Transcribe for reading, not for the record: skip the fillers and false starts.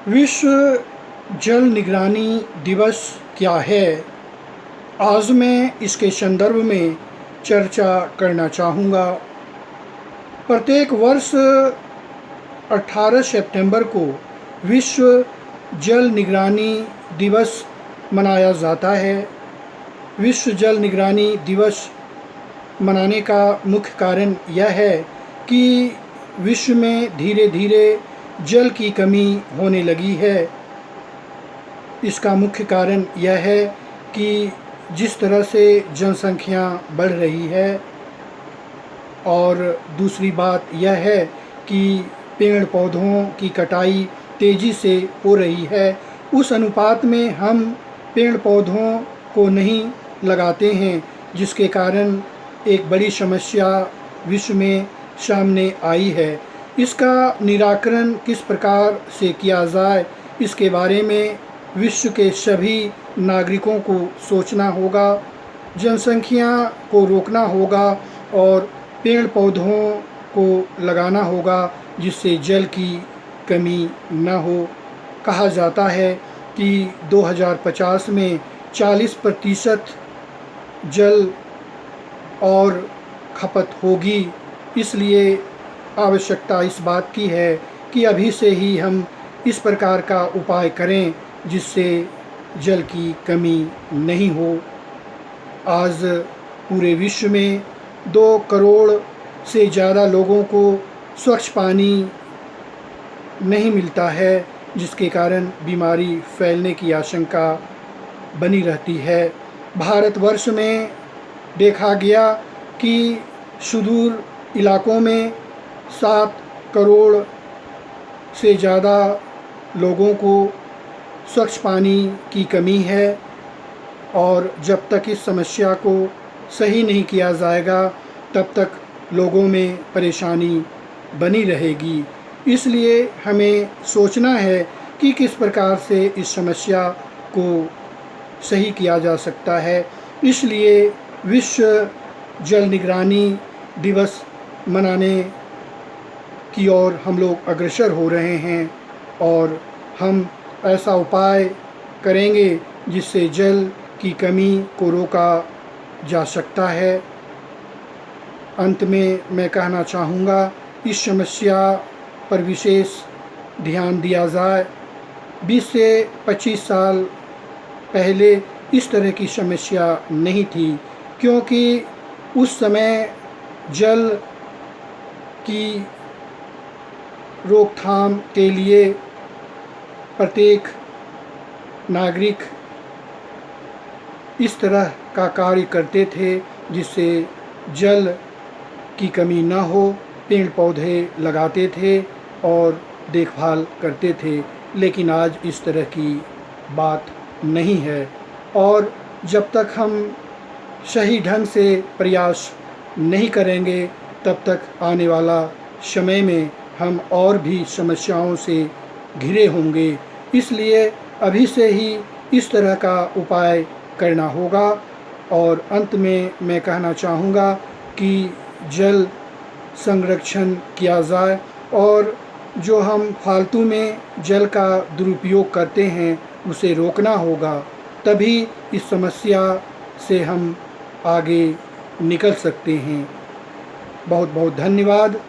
विश्व जल निगरानी दिवस क्या है? आज मैं इसके संदर्भ में चर्चा करना चाहूँगा। प्रत्येक वर्ष 18 सितंबर को विश्व जल निगरानी दिवस मनाया जाता है। विश्व जल निगरानी दिवस मनाने का मुख्य कारण यह है कि विश्व में धीरे धीरे जल की कमी होने लगी है। इसका मुख्य कारण यह है कि जिस तरह से जनसंख्या बढ़ रही है और दूसरी बात यह है कि पेड़ पौधों की कटाई तेज़ी से हो रही है, उस अनुपात में हम पेड़ पौधों को नहीं लगाते हैं, जिसके कारण एक बड़ी समस्या विश्व में सामने आई है। इसका निराकरण किस प्रकार से किया जाए, इसके बारे में विश्व के सभी नागरिकों को सोचना होगा, जनसंख्या को रोकना होगा और पेड़ पौधों को लगाना होगा, जिससे जल की कमी न हो। कहा जाता है कि 2050 में 40% जल और खपत होगी। इसलिए आवश्यकता इस बात की है कि अभी से ही हम इस प्रकार का उपाय करें जिससे जल की कमी नहीं हो। आज पूरे विश्व में 2 करोड़ से ज़्यादा लोगों को स्वच्छ पानी नहीं मिलता है, जिसके कारण बीमारी फैलने की आशंका बनी रहती है। भारतवर्ष में देखा गया कि सुदूर इलाकों में 7 करोड़ से ज़्यादा लोगों को स्वच्छ पानी की कमी है और जब तक इस समस्या को सही नहीं किया जाएगा तब तक लोगों में परेशानी बनी रहेगी। इसलिए हमें सोचना है कि किस प्रकार से इस समस्या को सही किया जा सकता है। इसलिए विश्व जल निगरानी दिवस मनाने की ओर हम लोग अग्रसर हो रहे हैं और हम ऐसा उपाय करेंगे जिससे जल की कमी को रोका जा सकता है। अंत में मैं कहना चाहूँगा, इस समस्या पर विशेष ध्यान दिया जाए। 20 से 25 साल पहले इस तरह की समस्या नहीं थी, क्योंकि उस समय जल की रोकथाम के लिए प्रत्येक नागरिक इस तरह का कार्य करते थे जिससे जल की कमी न हो, पेड़ पौधे लगाते थे और देखभाल करते थे। लेकिन आज इस तरह की बात नहीं है और जब तक हम सही ढंग से प्रयास नहीं करेंगे तब तक आने वाला समय में हम और भी समस्याओं से घिरे होंगे। इसलिए अभी से ही इस तरह का उपाय करना होगा। और अंत में मैं कहना चाहूँगा कि जल संरक्षण किया जाए और जो हम फालतू में जल का दुरुपयोग करते हैं उसे रोकना होगा, तभी इस समस्या से हम आगे निकल सकते हैं। बहुत बहुत धन्यवाद।